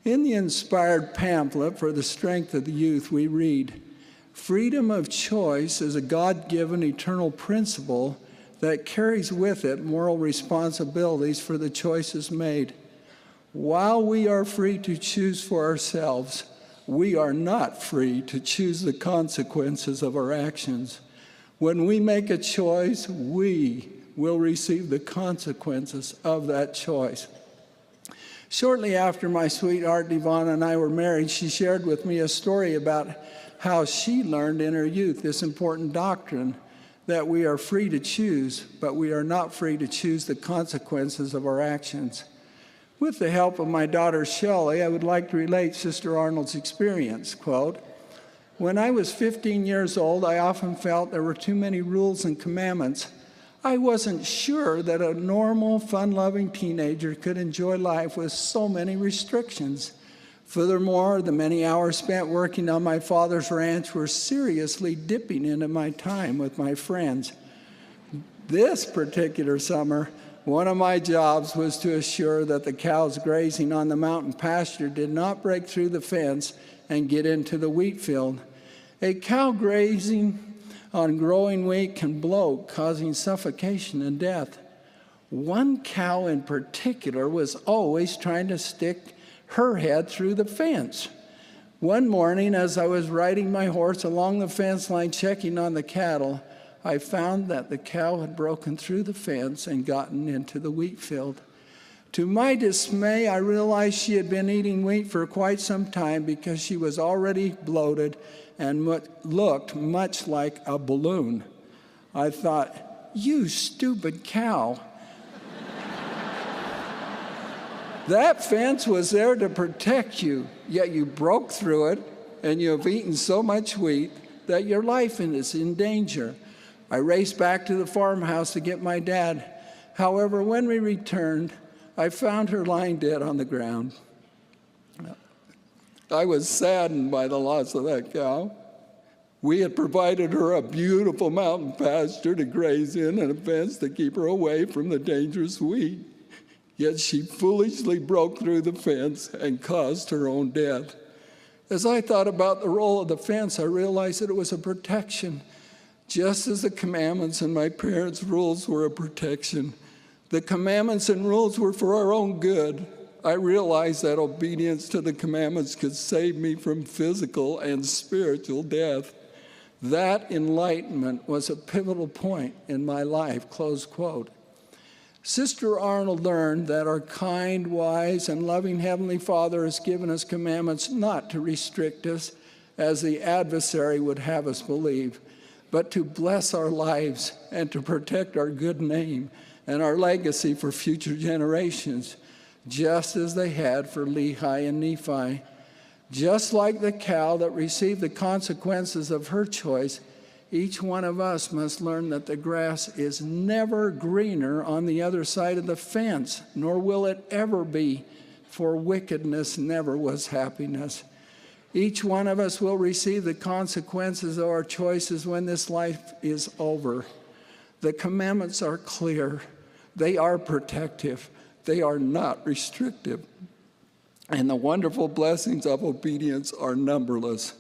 In the inspired pamphlet for the strength of the youth, we read, "Freedom of choice is a God-given eternal principle that carries with it moral responsibilities for the choices made. While we are free to choose for ourselves, we are not free to choose the consequences of our actions. When we make a choice, we will receive the consequences of that choice." Shortly after my sweetheart Devon and I were married, she shared with me a story about how she learned in her youth this important doctrine that we are free to choose, but we are not free to choose the consequences of our actions. With the help of my daughter Shelley, I would like to relate Sister Arnold's experience. Quote, "When I was 15 years old, I often felt there were too many rules and commandments. I wasn't sure that a normal, fun-loving teenager could enjoy life with so many restrictions. Furthermore, the many hours spent working on my father's ranch were seriously dipping into my time with my friends. This particular summer, one of my jobs was to assure that the cows grazing on the mountain pasture did not break through the fence and get into the wheat field. A cow grazing on growing wheat can bloat, causing suffocation and death. One cow in particular was always trying to stick her head through the fence. One morning, as I was riding my horse along the fence line checking on the cattle, I found that the cow had broken through the fence and gotten into the wheat field. To my dismay, I realized she had been eating wheat for quite some time because she was already bloated and looked much like a balloon. I thought, "You stupid cow." That fence was there to protect you, yet you broke through it, and you have eaten so much wheat that your life is in danger. I raced back to the farmhouse to get my dad. However, when we returned, I found her lying dead on the ground. I was saddened by the loss of that cow. We had provided her a beautiful mountain pasture to graze in and a fence to keep her away from the dangerous wheat. Yet she foolishly broke through the fence and caused her own death. As I thought about the role of the fence, I realized that it was a protection. Just as the commandments and my parents' rules were a protection, the commandments and rules were for our own good. I realized that obedience to the commandments could save me from physical and spiritual death. That enlightenment was a pivotal point in my life, close quote. Sister Arnold learned that our kind, wise, and loving Heavenly Father has given us commandments not to restrict us, as the adversary would have us believe, but to bless our lives and to protect our good name and our legacy for future generations, just as they had for Lehi and Nephi. Just like the cow that received the consequences of her choice, each one of us must learn that the grass is never greener on the other side of the fence, nor will it ever be, for wickedness never was happiness. Each one of us will receive the consequences of our choices when this life is over. The commandments are clear. They are protective. They are not restrictive. And the wonderful blessings of obedience are numberless.